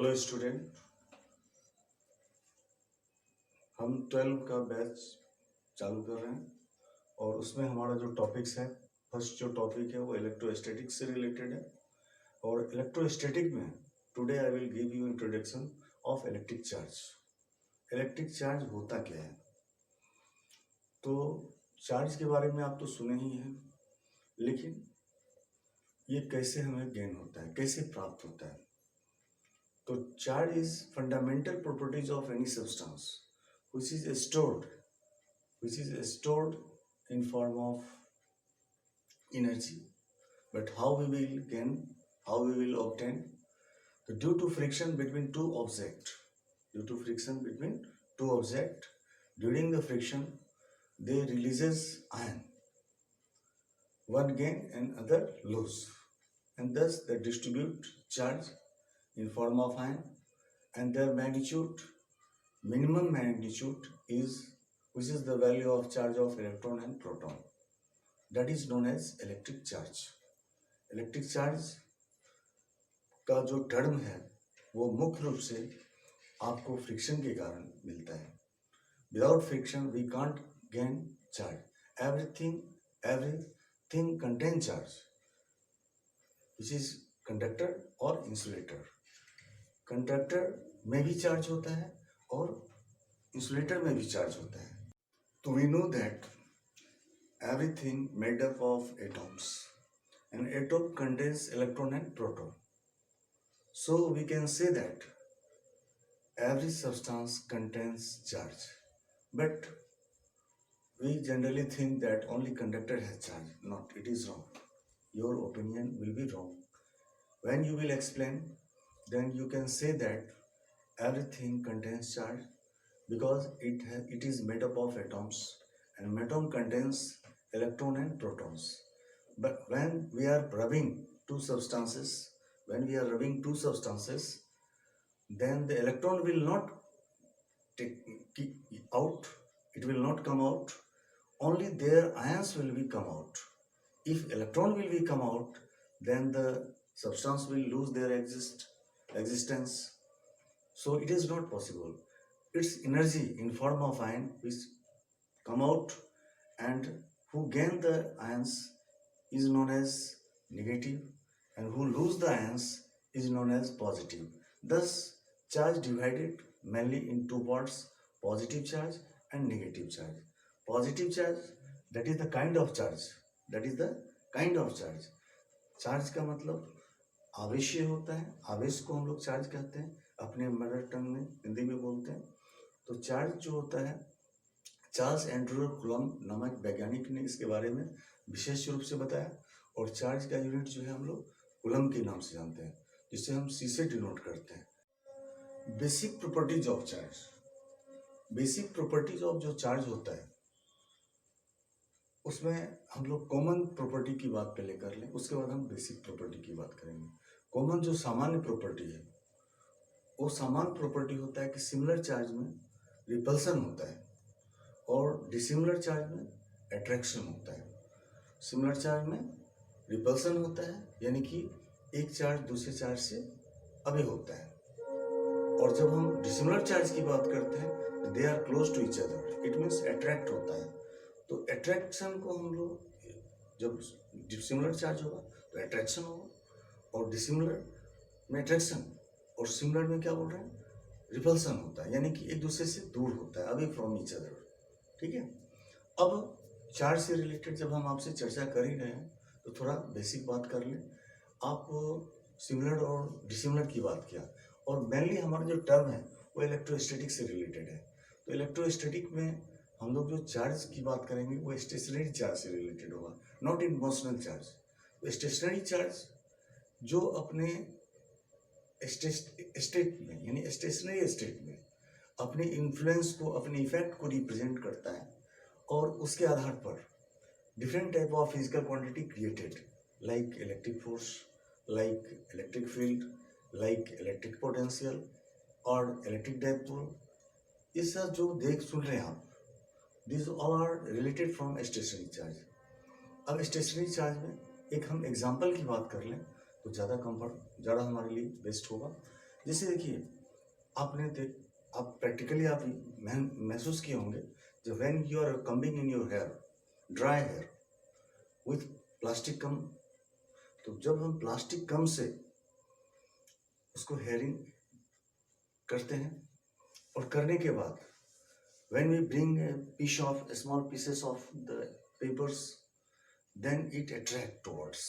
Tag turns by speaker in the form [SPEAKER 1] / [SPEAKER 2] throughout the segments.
[SPEAKER 1] Hello student, हम 12 का batch चालू कर रहे हैं और उसमें हमारा जो टॉपिक्स है, फर्स्ट जो टॉपिक है वो इलेक्ट्रोस्टैटिक से रिलेटेड है। और इलेक्ट्रोस्टैटिक में today I will give you introduction of electric charge. Electric charge होता क्या है? तो चार्ज के बारे में आप तो सुने ही हैं, लेकिन ये कैसे हमें गेन होता है, कैसे प्राप्त होता है? तो charge is fundamental properties of any substance which is stored in form of energy. But how we will gain, how we will obtain? So due to friction between two objects, during the friction they releases ion, one gain and other lose, and thus they distribute charge in form of ion, and their magnitude, minimum magnitude is, which is the value of charge of electron and proton, that is known as electric charge. Electric charge का जो term है वो मुख्य रूप से आपको friction के कारण मिलता है। Without friction we can't gain charge. Everything contain charge, which is conductor और इंसुलेटर। कंडक्टर में भी चार्ज होता है और इंसुलेटर में भी चार्ज होता है। तो we know that everything made up of atoms, and atom contains electron and proton. So we can say that every substance contains charge, but we generally think that only conductor has charge. Not, it is wrong. Your opinion will be wrong. When you will explain, then you can say that everything contains charge because it is made up of atoms, and atom contains electron and protons. But when we are rubbing two substances, then the electron will not take out, it will not come out, only their ions will be come out. If electron will be come out, then the substance will lose their existence. So it is not possible. Its energy in form of ion which come out, and who gain the ions is known as negative, and who lose the ions is known as positive. Thus charge divided mainly in two parts: positive charge and negative charge. Positive charge, that is the kind of charge, charge का मतलब आवेशीय होता है। आवेश को हम लोग charge कहते हैं, अपने मदर टंग में हिंदी में बोलते हैं। तो चार्ज जो होता है, चार्ल्स एंड्रू कूलम्ब नामक वैज्ञानिक ने इसके बारे में विशेष रूप से बताया। और चार्ज का यूनिट जो है हम लोग कूलम्ब के नाम से जानते हैं, जिसे हम सी से डिनोट करते हैं। Basic properties of charge, basic properties of जो चार्ज होता है उसमें हम लोग कॉमन प्रॉपर्टी की बात पहले कर लें, उसके बाद हम बेसिक प्रॉपर्टी की बात करेंगे। कॉमन जो सामान्य प्रॉपर्टी है, वो सामान्य प्रॉपर्टी होता है कि सिमिलर चार्ज में रिपल्सन होता है और डिसिमिलर चार्ज में अट्रैक्शन होता है। सिमिलर चार्ज में रिपल्सन होता है, यानी कि एक चार्ज दूसरे चार्ज से अवे होता है। और जब हम डिसिमिलर चार्ज की बात करते हैं, they are close to each other, it means attract होता है। तो अट्रैक्शन को हम लोग, जब डिसिमिलर चार्ज होगा तो अट्रैक्शन होगा, और डिसिमिलर में अट्रैक्शन, और सिमिलर में क्या बोल रहे हैं, रिपल्सन होता है, यानी कि एक दूसरे से दूर होता है, अवे फ्रॉम ईच अदर। ठीक है। अब चार्ज से रिलेटेड जब हम आपसे चर्चा कर ही रहे हैं तो थोड़ा बेसिक बात कर लें। आप सिमिलर और डिसिमिलर की बात किया, और मेनली हमारा जो टर्म है वो इलेक्ट्रोस्टैटिक से रिलेटेड है। तो इलेक्ट्रोस्टैटिक में हम लोग जो चार्ज की बात करेंगे वो स्टेशनरी चार्ज से रिलेटेड होगा, नॉट इन मोशनल चार्ज। तो स्टेशनरी चार्ज जो अपने स्टेट में, यानी स्टेशनरी स्टेट में अपने इन्फ्लुएंस को, अपने इफेक्ट को रिप्रेजेंट करता है, और उसके आधार पर different type of physical quantity created, like electric force, like electric field, like electric potential और इलेक्ट्रिक डाइपोल। ये सब जो देख सुन रहे हैं आप, this all are related from stationary charge. अब स्टेशनरी चार्ज में एक हम एग्जांपल की बात कर लें तो ज़्यादा हमारे लिए बेस्ट होगा। जैसे देखिए, आप प्रैक्टिकली आप महसूस किए होंगे, जब when you are combing in your hair, dry hair with plastic comb, तो जब हम प्लास्टिक कम से उसको हेयरिंग करते हैं, और करने के बाद when we bring a piece of small pieces of the papers, then it attract towards.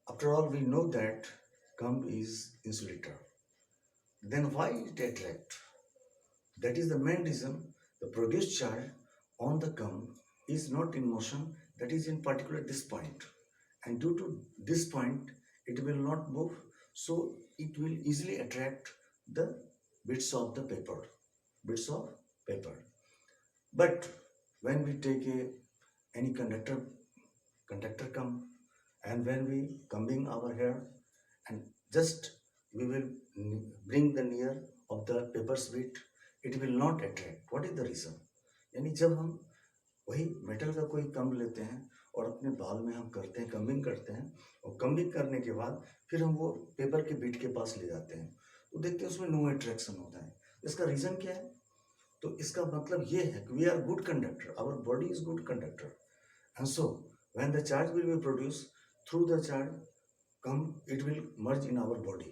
[SPEAKER 1] After all, we know that gum is insulator. Then why it attract? That is the main reason. The produced charge on the gum is not in motion, that is in particular this point, and due to this point it will not move, so it will easily attract the bits of the paper, bits of paper. But when we take any conductor come, and when we combing our hair, and just we will bring the near of the paper's bit, it will not attract. What is the reason? यानी जब हम वही metal का कोई कम लेते हैं और अपने बाल में हम करते हैं, कम्बिंग करते हैं, और कम्बिंग करने के बाद फिर हम वो पेपर के बीट के पास ले जाते हैं, तो देखते हैं उसमें नो अट्रैक्शन होता है। इसका रीज़न क्या है? तो इसका मतलब ये है कि we are good conductor, our body is good conductor, and so when the charge will be produce through the charge come, it will merge in our body,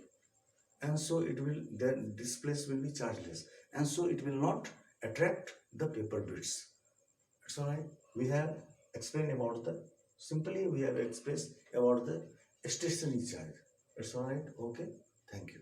[SPEAKER 1] and so it will, then this place will be chargeless, and so it will not attract the paper bits. It's all right. We have explained about the, simply we have expressed about the stationary charge. It's all right. Okay. Thank you.